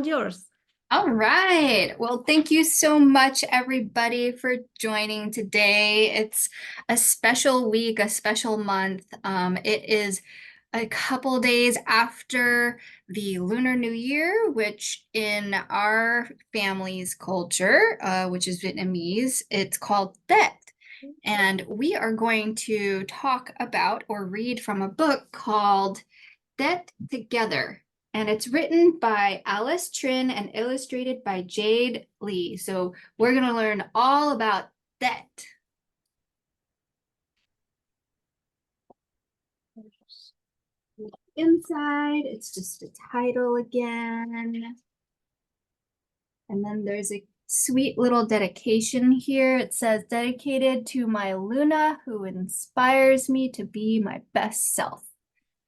Yours. All right. Well, thank you so much, everybody, for joining today. It's a special week, a special month. It is a couple days after the Lunar New Year, which in our family's culture, which is Vietnamese, it's called Tết. And we are going to talk about or read from a book called Tết Together. And it's written by Alice Tran and illustrated by Jade Lee. So we're going to learn all about Tết. Inside, it's just a title again. And then there's a sweet little dedication here. It says, dedicated to my Luna, who inspires me to be my best self.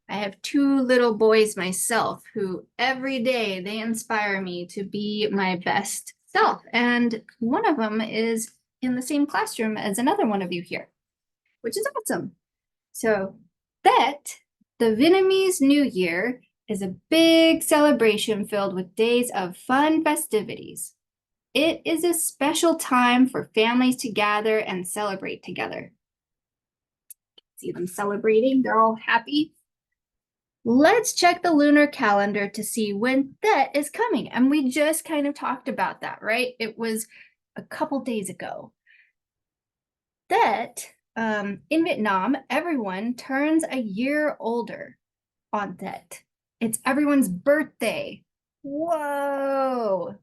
I have two little boys myself who every day they inspire me to be my best self. And one of them is in the same classroom as another one of you here, which is awesome. So Tết, the Vietnamese New Year, is a big celebration filled with days of fun festivities. It is a special time for families to gather and celebrate together. See them celebrating, they're all happy. Let's check the lunar calendar to see when Tết is coming. And we just kind of talked about that, right? It was a couple days ago. Tết, in Vietnam, everyone turns a year older on Tết. It's everyone's birthday. Whoa.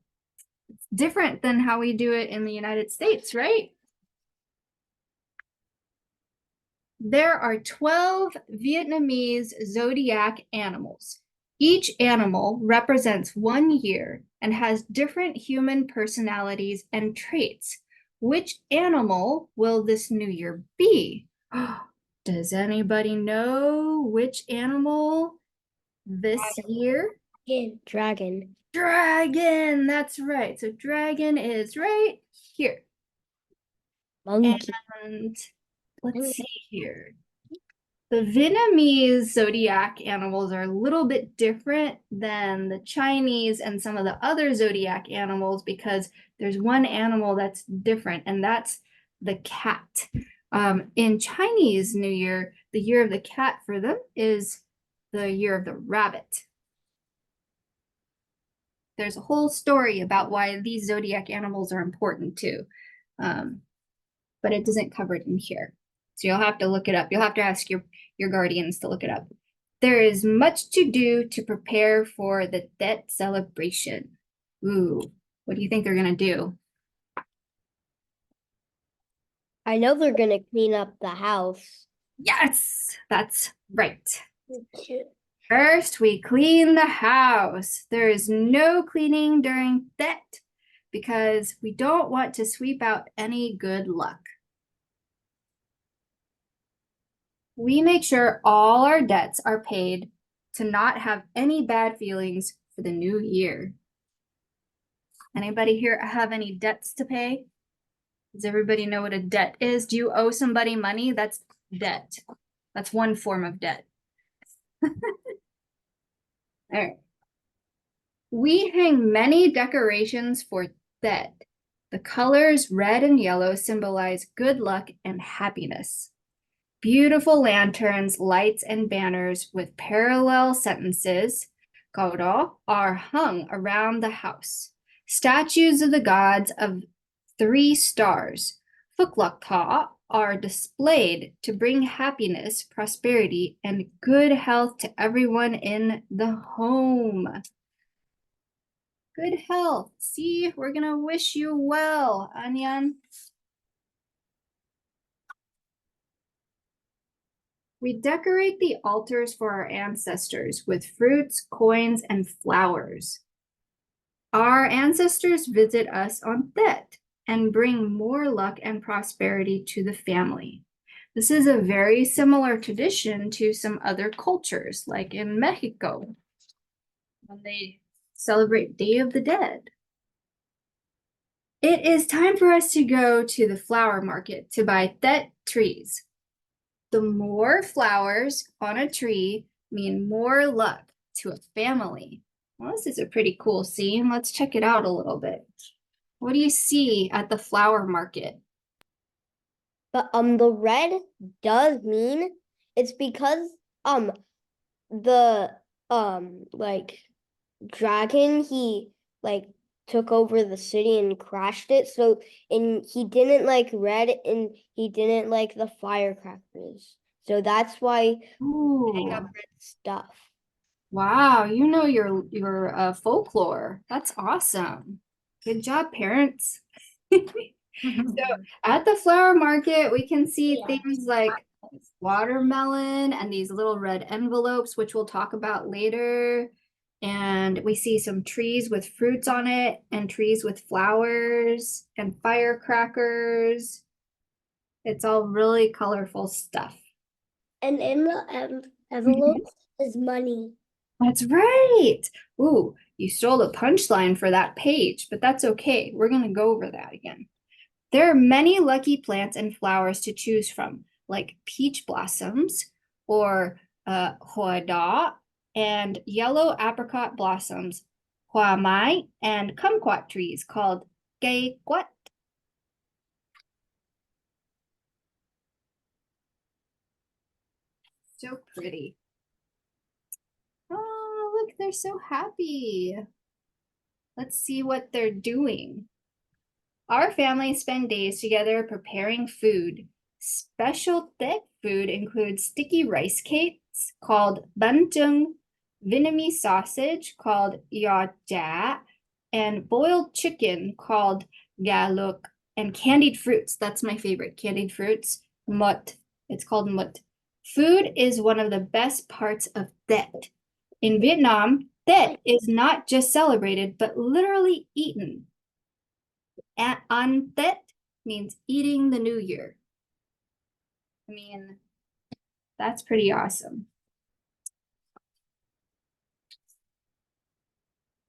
It's different than how we do it in the United States, right? There are 12 Vietnamese zodiac animals. Each animal represents one year and has different human personalities and traits. Which animal will this new year be? Does anybody know which animal this year? Dragon. Dragon, that's right. So dragon is right here. Monkey. And let's see here. The Vietnamese zodiac animals are a little bit different than the Chinese and some of the other zodiac animals because there's one animal that's different, and that's the cat. In Chinese New Year, the year of the cat for them is the year of the rabbit. There's a whole story about why these zodiac animals are important too, but it doesn't cover it in here. So you'll have to look it up. You'll have to ask your guardians to look it up. There is much to do to prepare for the Tết celebration. Ooh, what do you think they're gonna do? I know they're gonna clean up the house. Yes, that's right. First, we clean the house. There is no cleaning during Tết because we don't want to sweep out any good luck. We make sure all our debts are paid to not have any bad feelings for the new year. Anybody here have any debts to pay? Does everybody know what a debt is? Do you owe somebody money? That's debt. That's one form of debt. All right. We hang many decorations for Tết. The colors red and yellow symbolize good luck and happiness. Beautiful lanterns, lights, and banners with parallel sentences, câu đó, are hung around the house. Statues of the gods of 3 stars, Phúc Lộc Thọ, are displayed to bring happiness, prosperity, and good health to everyone in the home. Good health. See, we're gonna wish you well, Anyan. We decorate the altars for our ancestors with fruits, coins, and flowers. Our ancestors visit us on Tết and bring more luck and prosperity to the family. This is a very similar tradition to some other cultures, like in Mexico, when they celebrate Day of the Dead. It is time for us to go to the flower market to buy Tết trees. The more flowers on a tree mean more luck to a family. Well, this is a pretty cool scene. Let's check it out a little bit. What do you see at the flower market? But the red does mean it's because the like dragon like took over the city and crashed it. So and he didn't like red and he didn't like the firecrackers. So that's why putting up Ooh, red stuff. wow, you know your folklore. That's awesome. Good job, parents. So at the flower market, we can see things like watermelon and these little red envelopes, which we'll talk about later. And we see some trees with fruits on it and trees with flowers and firecrackers. It's all really colorful stuff. And in the envelope is money. That's right. Ooh, you stole the punchline for that page, but that's okay. We're going to go over that again. There are many lucky plants and flowers to choose from, like peach blossoms or hoa da, and yellow apricot blossoms, hoa mai, and kumquat trees called gay quat. So pretty. Oh, look, they're so happy. Let's see what they're doing. Our families spend days together preparing food. Special Tet food includes sticky rice cakes called bantung, Vietnamese sausage called ya ja, and boiled chicken called ga luk, and candied fruits. That's my favorite. Candied fruits, mut. It's called mut. Food is one of the best parts of Tet. In Vietnam, Tet is not just celebrated, but literally eaten. An Tet means eating the new year. I mean, that's pretty awesome.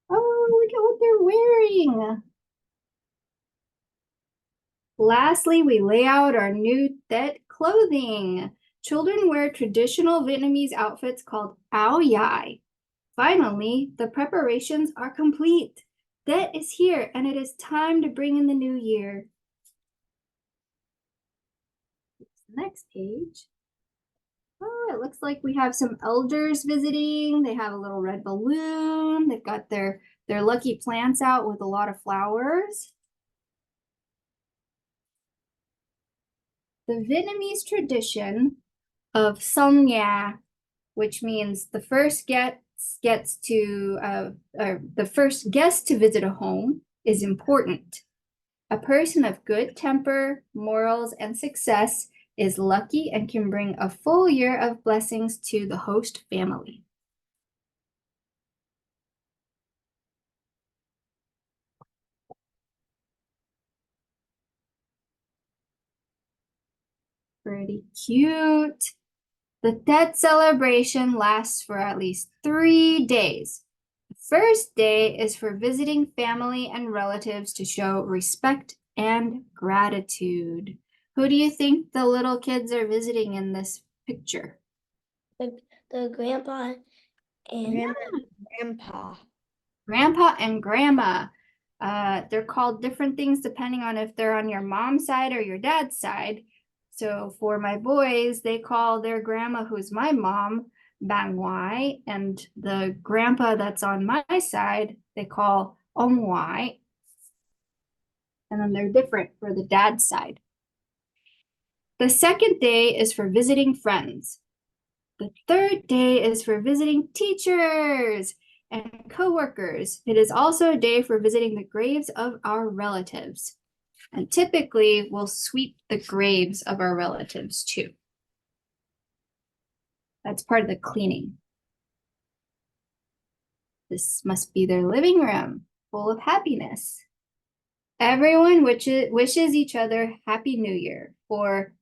Oh, look at what they're wearing. Lastly, we lay out our new Tet clothing. Children wear traditional Vietnamese outfits called áo dài. Finally, the preparations are complete. Tet is here, and it is time to bring in the new year. Next page. Oh, it looks like we have some elders visiting. They have a little red balloon. They've got their lucky plants out with a lot of flowers. The Vietnamese tradition of Song Nha, which means the first the first guest to visit a home, is important. A person of good temper, morals, and success is lucky and can bring a full year of blessings to the host family. Pretty cute. The Tet celebration lasts for at least 3 days. The first day is for visiting family and relatives to show respect and gratitude. Who do you think the little kids are visiting in this picture? The grandpa and grandpa. Grandpa and grandma. They're called different things depending on if they're on your mom's side or your dad's side. So for my boys, they call their grandma, who's my mom, Bang Wai, and the grandpa that's on my side, they call Ông Wai. And then they're different for the dad's side. The second day is for visiting friends. The third day is for visiting teachers and coworkers. It is also a day for visiting the graves of our relatives. And typically, we'll sweep the graves of our relatives too. That's part of the cleaning. This must be their living room, full of happiness. Everyone wishes each other Happy New Year or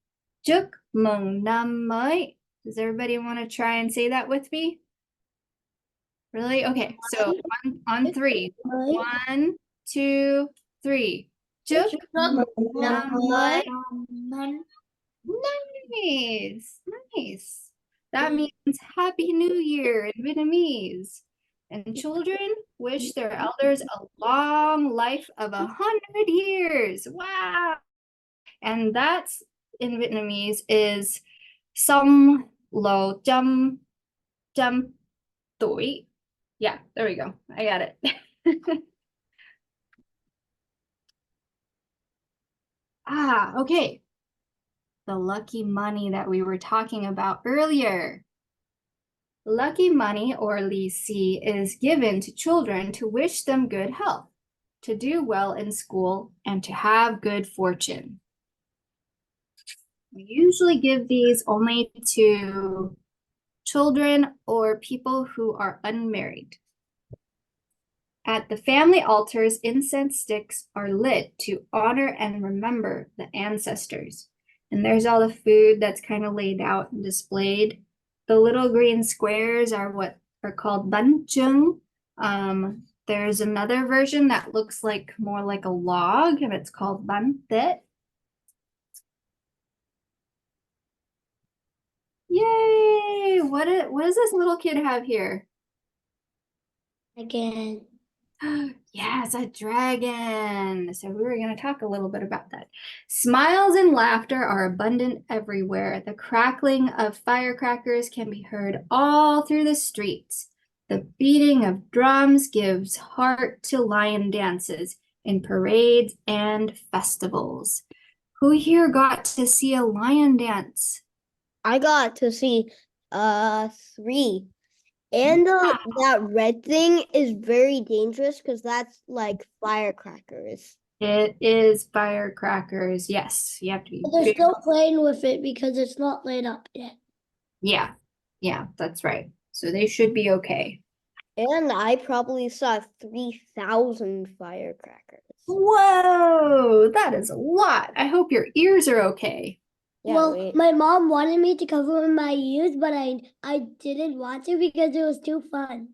Chúc mừng năm mới. Does everybody want to try and say that with me? Really? Okay, so on three. 1, 2, 3. Chúc mừng năm mới. Nice, nice. That means Happy New Year in Vietnamese. And children wish their elders a long life of 100 years. Wow. And that's in Vietnamese is Song Lo Chăm Chăm Tuổi. Yeah, there we go. I got it. Okay. The lucky money that we were talking about earlier. Lucky money, or lì xì, is given to children to wish them good health, to do well in school, and to have good fortune. We usually give these only to children or people who are unmarried. At the family altars, incense sticks are lit to honor and remember the ancestors. And there's all the food that's kind of laid out and displayed. The little green squares are what are called bánh chưng. There's another version that looks like more like a log, and it's called bánh tét. Yay! What does this little kid have here? Again. Yes, a dragon. So we were going to talk a little bit about that. Smiles and laughter are abundant everywhere. The crackling of firecrackers can be heard all through the streets. The beating of drums gives heart to lion dances in parades and festivals. Who here got to see a lion dance? I got to see 3. And that red thing is very dangerous because that's like firecrackers. It is firecrackers. Yes, you have to be But they're very, still playing with it because it's not lit up yet. yeah, yeah, that's right. So they should be okay. And I probably saw 3,000 firecrackers. Whoa, that is a lot. I hope your ears are okay. Yeah, well, my mom wanted me to cover my ears, but I didn't want to because it was too fun.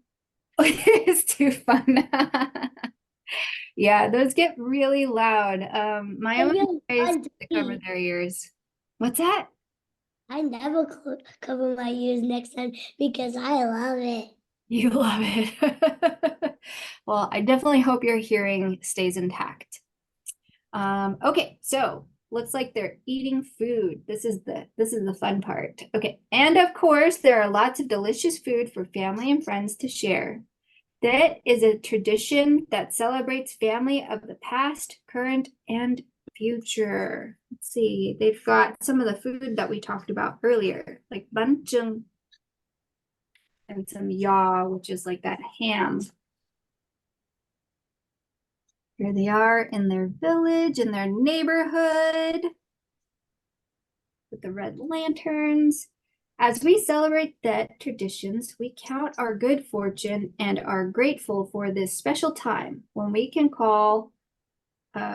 It's too fun. Yeah, those get really loud. My own guys cover their ears. What's that? I never cover my ears next time because I love it. You love it. Well, I definitely hope your hearing stays intact. Okay, so looks like they're eating food. This is the fun part. Okay, and of course, there are lots of delicious food for family and friends to share. That is a tradition that celebrates family of the past, current, and future. Let's see, they've got some of the food that we talked about earlier, like bánh chưng and some yaw, which is like that ham. Here they are in their village, in their neighborhood, with the red lanterns. As we celebrate the traditions, we count our good fortune and are grateful for this special time when we can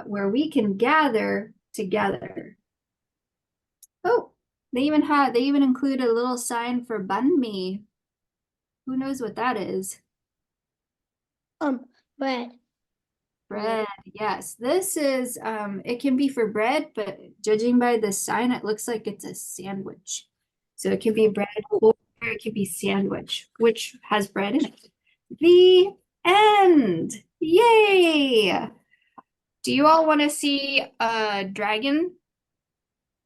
where we can gather together. Oh, they even include a little sign for banh mi. Who knows what that is? Bread. Bread, yes. This is it can be for bread, but judging by the sign, it looks like it's a sandwich. So it can be bread or it can be sandwich, which has bread in it. The end. Yay! Do you all want to see a dragon?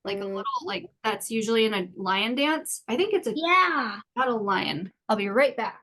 Like a little, like that's usually in a lion dance. I think it's Yeah. not a lion. I'll be right back.